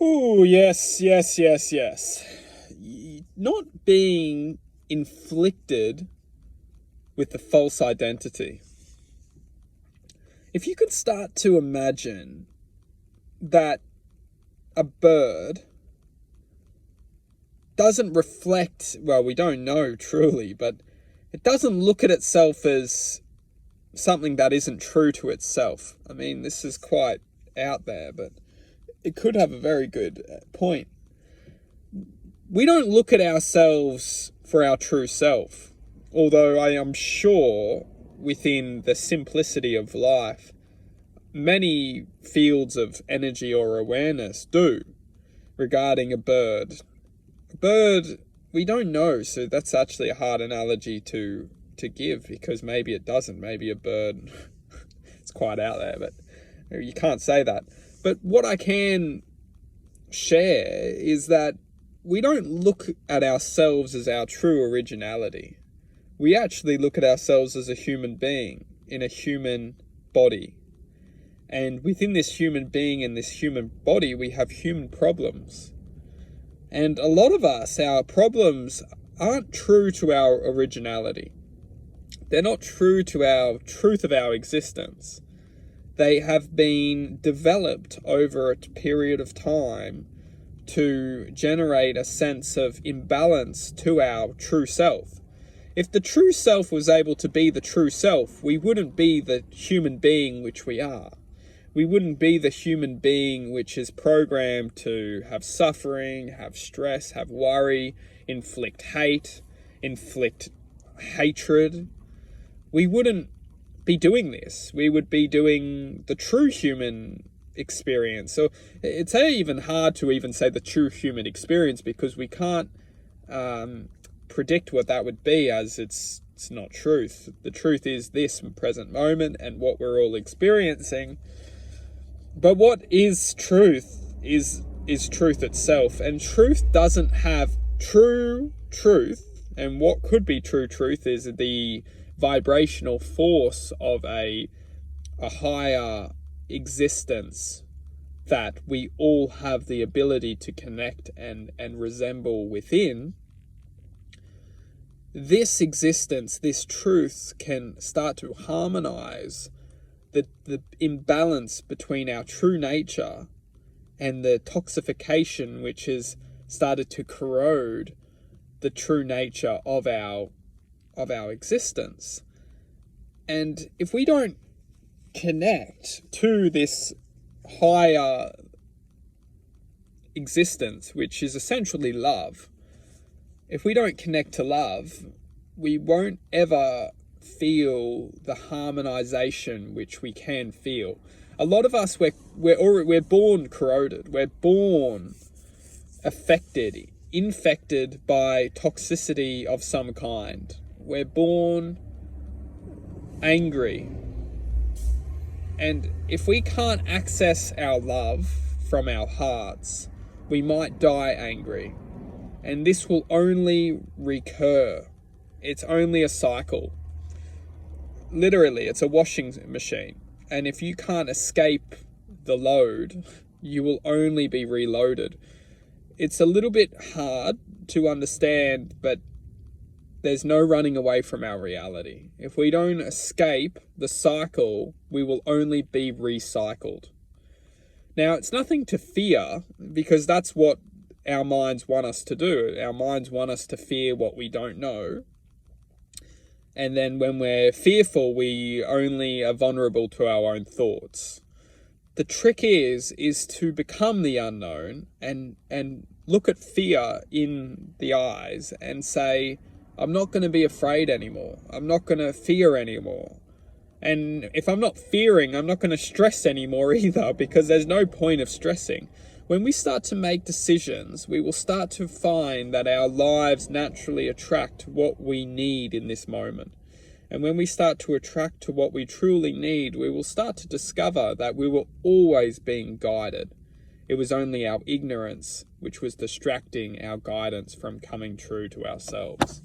Oh, yes, yes, yes, yes. Not being inflicted with the false identity. If you could start to imagine that a bird doesn't reflect, well, we don't know truly, but it doesn't look at itself as something that isn't true to itself. I mean, this is quite out there, but it could have a very good point. We don't look at ourselves for our true self, although I am sure within the simplicity of life, many fields of energy or awareness do regarding a bird. A bird, we don't know, so that's actually a hard analogy to give, because maybe it doesn't. Maybe a bird, it's quite out there, but you can't say that. But what I can share is that we don't look at ourselves as our true originality. We actually look at ourselves as a human being in a human body. And within this human being and this human body, we have human problems. And a lot of us, our problems aren't true to our originality. They're not true to our truth of our existence. They have been developed over a period of time to generate a sense of imbalance to our true self. If the true self was able to be the true self, we wouldn't be the human being which we are. We wouldn't be the human being which is programmed to have suffering, have stress, have worry, inflict hate, inflict hatred. We wouldn't be doing this. We would be doing the true human experience. So it's even hard to even say the true human experience, because we can't predict what that would be, as it's not truth. The truth is this present moment and what we're all experiencing. But what is truth is truth itself, and truth doesn't have true truth. And what could be true truth is the vibrational force of a higher existence that we all have the ability to connect and resemble within. This existence, this truth, can start to harmonize the imbalance between our true nature and the toxification which has started to corrode the true nature of our existence. And if we don't connect to this higher existence, which is essentially love, if we don't connect to love, we won't ever feel the harmonization which we can feel. A lot of us, we're born corroded. We're born affected, infected by toxicity of some kind. We're born angry. And if we can't access our love from our hearts, we might die angry. And this will only recur. It's only a cycle. Literally, it's a washing machine. And if you can't escape the load, you will only be reloaded. It's a little bit hard to understand, but there's no running away from our reality. If we don't escape the cycle, we will only be recycled. Now, it's nothing to fear, because that's what our minds want us to do. Our minds want us to fear what we don't know. And then when we're fearful, we only are vulnerable to our own thoughts. The trick is to become the unknown and look at fear in the eyes and say, I'm not going to be afraid anymore. I'm not going to fear anymore. And if I'm not fearing, I'm not going to stress anymore either, because there's no point of stressing. When we start to make decisions, we will start to find that our lives naturally attract what we need in this moment. And when we start to attract to what we truly need, we will start to discover that we were always being guided. It was only our ignorance which was distracting our guidance from coming true to ourselves.